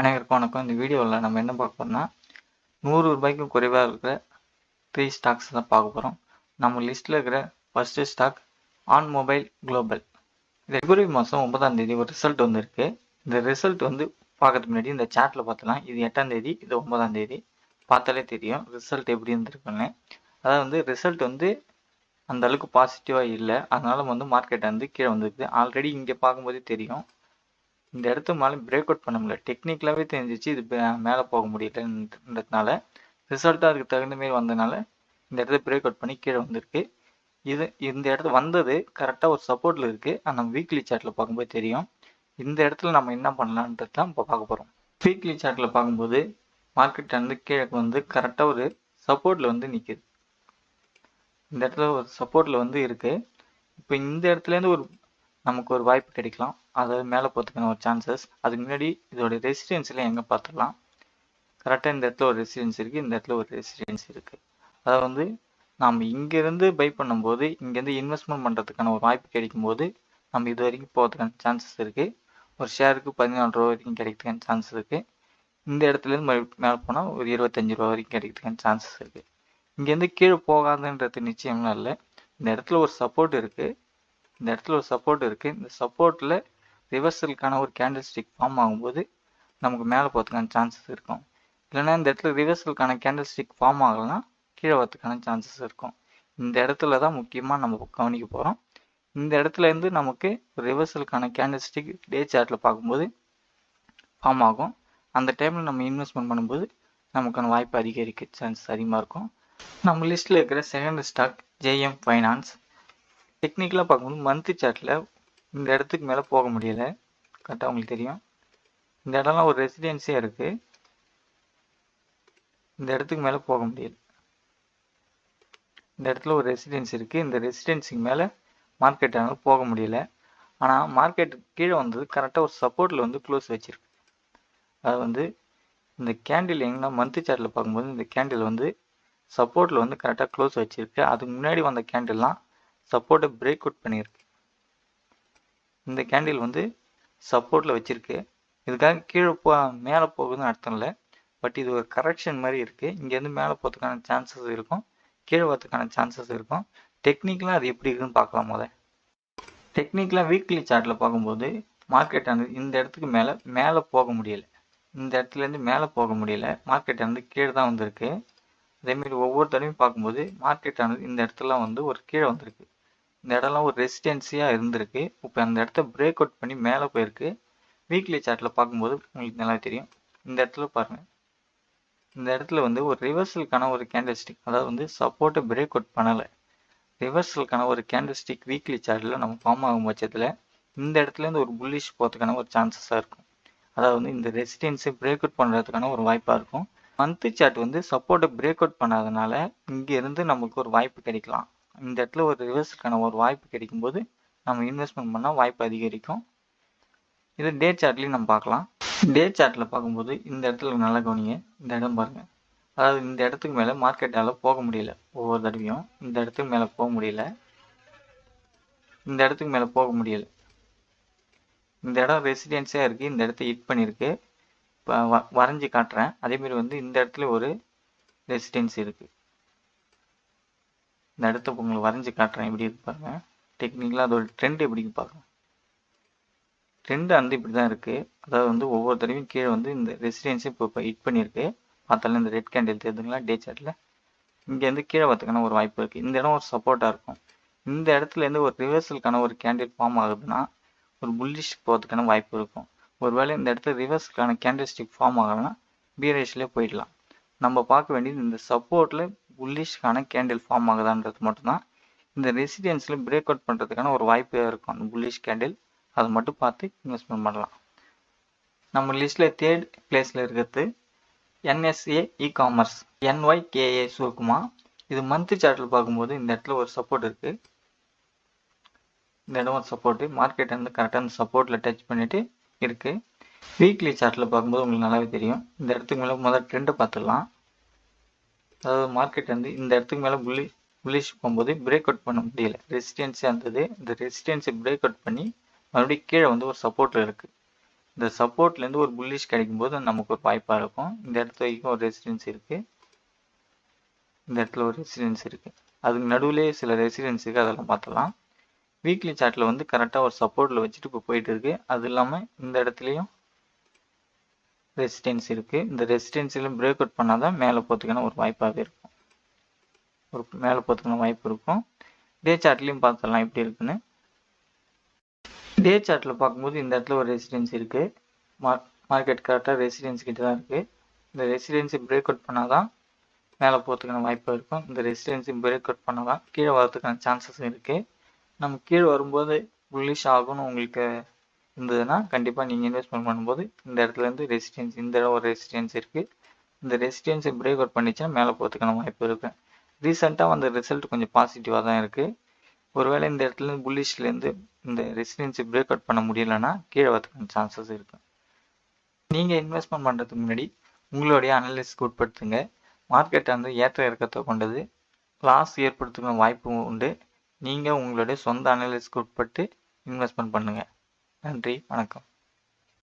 அனைவருக்கும் வணக்கம். இந்த வீடியோவில் நம்ம என்ன பார்க்க போறோம்னா, ₹100க்கும் குறைவாக இருக்கிற 3 ஸ்டாக்ஸ் தான் பார்க்க போகிறோம். நம்ம லிஸ்ட்டில் இருக்கிற first stock on mobile global. பிப்ரவரி மாதம் 9ஆம் தேதி ஒரு ரிசல்ட் வந்திருக்கு. இந்த ரிசல்ட் பார்க்கறதுக்கு முன்னாடி இந்த சார்ட்டில் பார்த்தலாம். இது 8ஆம் தேதி, இது 9ஆம் தேதி. பார்த்தாலே தெரியும் ரிசல்ட் எப்படி இருந்திருக்குன்னு. அதாவது ரிசல்ட் அந்த அளவுக்கு பாசிட்டிவாக இல்லை, அதனால மார்க்கெட் கீழே வந்திருக்கு. ஆல்ரெடி இங்கே பார்க்கும்போதே தெரியும், இந்த இடத்து மேலே பிரேக் அவுட் பண்ண முடியல. டெக்னிக்கலாகவே தெரிஞ்சிச்சு இது மேலே போக முடியலன்றதுனால, ரிசல்ட்டாக அதுக்கு தகுந்த மாரி வந்ததுனால இந்த இடத்த பிரேக் அவுட் பண்ணி கீழே வந்திருக்கு. இந்த இடத்துல வந்தது கரெக்டாக ஒரு சப்போர்ட்டில் இருக்குது. நம்ம வீக்லி சார்ட்டில் பார்க்கும்போது தெரியும். இந்த இடத்துல நம்ம என்ன பண்ணலான்றது தான் இப்போ பார்க்க போகிறோம். வீக்லி சார்ட்டில் பார்க்கும்போது மார்க்கெட் கீழே கரெக்டாக ஒரு சப்போர்ட்டில் நிற்குது. இந்த இடத்துல ஒரு சப்போர்ட்டில் இருக்குது. இப்போ இந்த இடத்துலேருந்து நமக்கு ஒரு வாய்ப்பு கிடைக்கலாம், அதாவது மேலே போகிறதுக்கான ஒரு சான்சஸ். அதுக்கு முன்னாடி இதோட ரெசிடென்ஸில் எங்கே பார்த்துடலாம். கரெக்டாக இந்த இடத்துல ஒரு ரெசிடென்ஸ் இருக்குது, இந்த இடத்துல ஒரு ரெசிடென்ஸ் இருக்குது. அதாவது நம்ம இங்கேருந்து பை பண்ணும்போது இங்கேருந்து இன்வெஸ்ட்மெண்ட் பண்ணுறதுக்கான ஒரு வாய்ப்பு கிடைக்கும்போது நம்ம இது வரைக்கும் போகிறதுக்கான சான்சஸ் இருக்குது. ஒரு ஷேருக்கு 14 ரூபா வரைக்கும் கிடைக்கிறதுக்கான சான்சஸ் இருக்குது. இந்த இடத்துலேருந்து மேலே போனால் ஒரு 25 ரூபா வரைக்கும் கிடைக்கிறதுக்கான சான்சஸ் இருக்குது. இங்கேருந்து கீழே போகாதுன்றது நிச்சயம்லாம் இல்லை. இந்த இடத்துல ஒரு சப்போர்ட் இருக்குது. இந்த சப்போர்ட்டில் ரிவர்சலுக்கான ஒரு கேண்டில் ஸ்டிக் ஃபார்ம் ஆகும்போது நமக்கு மேலே போகிறதுக்கான சான்சஸ் இருக்கும். இல்லைனா இந்த இடத்துல ரிவர்சலுக்கான கேண்டில் ஸ்டிக் ஃபார்ம் ஆகலைன்னா கீழே வரதுக்கான சான்சஸ் இருக்கும். இந்த இடத்துல தான் முக்கியமாக நம்ம கவனிக்க போகிறோம். இந்த இடத்துலேருந்து நமக்கு ரிவர்சலுக்கான கேண்டில் ஸ்டிக் டே சார்ட்டில் பார்க்கும்போது ஃபார்ம் ஆகும். அந்த டைமில் நம்ம இன்வெஸ்ட்மெண்ட் பண்ணும்போது நமக்கான வாய்ப்பு அதிகரிக்க சான்சஸ் அதிகமாக இருக்கும். நம்ம லிஸ்ட்டில் இருக்கிற செகண்ட் ஸ்டாக் ஜேஎம் ஃபைனான்ஸ். டெக்னிக்கலாக பார்க்கும்போது மந்த்லி சார்ட்டில் இந்த இடத்துக்கு மேலே போக முடியலை. கரெக்டாக உங்களுக்கு தெரியும், இந்த இடம்லாம் ஒரு ரெசிடென்சியாக இருக்குது. இந்த இடத்துக்கு மேலே போக முடியல. இந்த இடத்துல ஒரு ரெசிடென்சி இருக்குது. இந்த ரெசிடென்சிக்கு மேலே மார்க்கெட்டால் போக முடியல. ஆனால் மார்க்கெட் கீழே வந்தது கரெக்டாக ஒரு சப்போர்ட்டில் க்ளோஸ் வச்சுருக்கு. அது இந்த கேண்டில் எங்கன்னா மந்த்லி சார்ட்டில் பார்க்கும்போது இந்த கேண்டில் சப்போர்ட்டில் கரெக்டாக க்ளோஸ் வச்சுருக்கு. அதுக்கு முன்னாடி வந்த கேண்டில்லாம் சப்போர்ட்டை பிரேக் அவுட் பண்ணியிருக்கு. இந்த கேண்டில் சப்போர்ட்டில் வச்சுருக்கு. இதுக்காக கீழே மேலே போகுதுன்னு அர்த்தம் இல்லை. பட் இது ஒரு கரெக்ஷன் மாதிரி இருக்குது. இங்கேருந்து மேலே போகிறதுக்கான சான்சஸ் இருக்கும், கீழே வரதுக்கான சான்சஸ் இருக்கும். டெக்னிக்கலாக அது எப்படி இருக்குன்னு பார்க்கலாம். டெக்னிக்கலாக வீக்லி சார்ட்டில் பார்க்கும்போது மார்க்கெட் இந்த இடத்துக்கு மேலே போக முடியலை. இந்த இடத்துலேருந்து மேலே போக முடியல. மார்க்கெட் கீழே தான் வந்திருக்கு. அதேமாரி ஒவ்வொரு தடவையும் பார்க்கும்போது மார்க்கெட் இந்த இடத்துல ஒரு கீழே வந்திருக்கு. இந்த இடம்லாம் ஒரு ரெசிடென்சியாக இருந்திருக்கு. இப்போ அந்த இடத்த பிரேக் அவுட் பண்ணி மேலே போயிருக்கு. வீக்லி சார்ட்டில் பார்க்கும்போது உங்களுக்கு நல்லா தெரியும். இந்த இடத்துல பாருங்கள், இந்த இடத்துல ஒரு ரிவர்சலுக்கான ஒரு கேண்டில் ஸ்டிக், அதாவது சப்போர்ட்டை பிரேக் அவுட் பண்ணலை. ரிவர்சலுக்கான ஒரு கேண்டில் ஸ்டிக் வீக்லி சார்ட்டில் நம்ம ஃபார்ம் ஆகும் பட்சத்தில் இந்த இடத்துலேருந்து ஒரு புல்லிஷ் போகிறதுக்கான ஒரு சான்சஸாக இருக்கும். அதாவது இந்த ரெசிடென்ஸை பிரேக் அவுட் பண்ணுறதுக்கான ஒரு வாய்ப்பாக இருக்கும். மந்த்லி சார்ட் சப்போர்ட்டை பிரேக் அவுட் பண்ணாதனால இங்கேருந்து நமக்கு ஒரு வாய்ப்பு கிடைக்கலாம். இந்த இடத்துல ஒரு ரிவர்ஸலுக்கான ஒரு வாய்ப்பு கிடைக்கும்போது நம்ம இன்வெஸ்ட்மெண்ட் பண்ணால் வாய்ப்பு அதிகரிக்கும். இது டே சார்ட்லேயும் நம்ம பார்க்கலாம். டே சார்ட்டில் பார்க்கும்போது இந்த இடத்துல நல்லா கவனிங்க. இந்த இடம் பாருங்கள், அதாவது இந்த இடத்துக்கு மேலே மார்க்கெட்டால் போக முடியல. ஒவ்வொரு தடவையும் இந்த இடத்துக்கு மேலே போக முடியல, இந்த இடத்துக்கு மேலே போக முடியல. இந்த இடம் ரெசிடென்சியாக இருக்குது. இந்த இடத்த ஹிட் பண்ணியிருக்கு. இப்போ வரைஞ்சி காட்டுறேன். அதேமாரி இந்த இடத்துல ஒரு ரெசிடென்சி இருக்குது. இந்த இடத்த உங்களுக்கு வரைஞ்சி காட்டுறேன் எப்படி இருக்கு பாருங்க. டெக்னிக்கலாக அதோட ட்ரெண்ட் எப்படி பார்க்கலாம். ட்ரெண்ட் இப்படி தான் இருக்குது. அதாவது ஒவ்வொரு தடவையும் கீழே இந்த ரெசிடென்சி இப்போ ஹிட் பண்ணியிருக்கு. பார்த்தாலும் இந்த ரெட் கேண்டில் தெரியுதுங்களா டே சார்ட்டில். இங்கேருந்து கீழே வரதுக்கான ஒரு வாய்ப்பு இருக்குது. இந்த இடம் ஒரு சப்போர்ட்டாக இருக்கும். இந்த இடத்துலேருந்து ஒரு ரிவர்சலுக்கான ஒரு கேண்டில் ஃபார்ம் ஆகுதுன்னா ஒரு புல்லிஷ் போகிறதுக்கான வாய்ப்பு இருக்கும். ஒருவேளை இந்த இடத்துல ரிவர்ஸ்க்கான கேண்டில் ஸ்டிக் ஃபார்ம் ஆகலைன்னா பிஆர்எஸ்லேயே போயிடலாம். நம்ம பார்க்க வேண்டியது இந்த சப்போர்ட்டில் புல்லிஷ்க்கான கேண்டில் ஃபார்ம் ஆகுதான்றது மட்டும்தான். இந்த ரெசிடென்ஸில் பிரேக் அவுட் பண்ணுறதுக்கான ஒரு வாய்ப்பாக இருக்கும் அந்த புல்லிஷ் கேண்டில். அதை மட்டும் பார்த்து இன்வெஸ்ட்மெண்ட் பண்ணலாம். நம்ம லிஸ்ட்டில் தேர்ட் பிளேஸில் இருக்கிறது என்எஸ்ஏ இ-காமர்ஸ், NYKA சுருக்குமா. இது மந்த்லி சார்ட்டில் பார்க்கும்போது இந்த இடத்துல ஒரு சப்போர்ட் இருக்குது. இந்த இடம் ஒரு சப்போர்ட்டு. மார்க்கெட் கரெக்டாக அந்த சப்போர்ட்டில் டச் பண்ணிவிட்டு இருக்குது. வீக்லி சார்ட்டில் பார்க்கும்போது உங்களுக்கு நல்லாவே தெரியும். இந்த இடத்துக்கு மேலே முதல் ட்ரெண்டை பார்த்துடலாம். அதாவது மார்க்கெட் இந்த இடத்துக்கு மேலே புல்லிஷ் போகும்போது பிரேக் அவுட் பண்ண முடியல. ரெசிடென்சியாக இருந்தது. இந்த ரெசிடென்சி பிரேக் அவுட் பண்ணி மறுபடியும் கீழே ஒரு சப்போர்ட்டில் இருக்குது. இந்த சப்போர்ட்லேருந்து ஒரு புல்லிஷ் கிடைக்கும்போது நமக்கு ஒரு வாய்ப்பாக இருக்கும். இந்த இடத்து வரைக்கும் ஒரு ரெசிஸ்டன்ஸ் இருக்குது, இந்த இடத்துல ஒரு ரெசிஸ்டன்ஸ் இருக்குது, அதுக்கு நடுவுலேயே சில ரெசிஸ்டன்ஸ் இருக்குது, அதெல்லாம் பார்த்துலாம். வீக்லி சார்ட்டில் வந்து கரெக்டாக ஒரு சப்போர்ட்டில் வச்சுட்டு இப்போ போயிட்டு இருக்குது. அது இல்லாமல் இந்த இடத்துலையும் ரெசிஸ்டன்ஸ் இருக்குது. இந்த ரெசிஸ்டன்ஸிலும் பிரேக் அவுட் பண்ணால் தான் மேலே போகிறதுக்கான ஒரு வாய்ப்பாகவே இருக்கும், ஒரு மேலே போகிறதுக்கான வாய்ப்பு இருக்கும். டே சார்ட்லேயும் பார்த்துடலாம் எப்படி இருக்குன்னு. டே சார்ட்டில் பார்க்கும்போது இந்த இடத்துல ஒரு ரெசிஸ்டன்ஸ் இருக்குது, மார்க்கெட் கரெக்டாக ரெசிஸ்டன்ஸ் கிட்ட தான் இருக்குது. இந்த ரெசிஸ்டன்ஸை பிரேக் அவுட் பண்ணால் தான் மேலே போகிறதுக்கான வாய்ப்பு இருக்கும். இந்த ரெசிஸ்டன்ஸை பிரேக் அவுட் பண்ணால் தான் கீழே வரதுக்கான சான்சஸ் இருக்குது. நம்ம கீழே வரும்போது புல்லிஷ் ஆகும்னு உங்களுக்கு இருந்ததுன்னா கண்டிப்பாக நீங்கள் இன்வெஸ்ட்மெண்ட் பண்ணும்போது இந்த இடத்துலேருந்து ரெசிஸ்டன்ஸ், இந்த இடம் ஒரு ரெசிஸ்டன்ஸ் இருக்குது, இந்த ரெசிஸ்டன்ஸை பிரேக் அவுட் பண்ணிச்சுன்னா மேலே போகிறதுக்கான வாய்ப்பு இருக்குது. ரீசெண்டாக வந்த ரிசல்ட் கொஞ்சம் பாசிட்டிவாக தான் இருக்குது. ஒருவேளை இந்த இடத்துல புல்லிஷ்லேருந்து இந்த ரெசிஸ்டன்ஸை பிரேக் அவுட் பண்ண முடியலைன்னா கீழே வரதுக்கான சான்சஸ் இருக்குது. நீங்கள் இன்வெஸ்ட்மெண்ட் பண்ணுறதுக்கு முன்னாடி உங்களுடைய அனலிசிஸ்க்கு உட்படுத்துங்க. மார்க்கெட் வந்து ஏற்ற இறக்கத்தை கொண்டது, லாஸ் ஏற்படுத்துக்கான வாய்ப்பு உண்டு. நீங்கள் உங்களுடைய சொந்த அனலிசிஸ்க்கு உட்பட்டு இன்வெஸ்ட்மெண்ட் பண்ணுங்கள். நன்றி, வணக்கம்.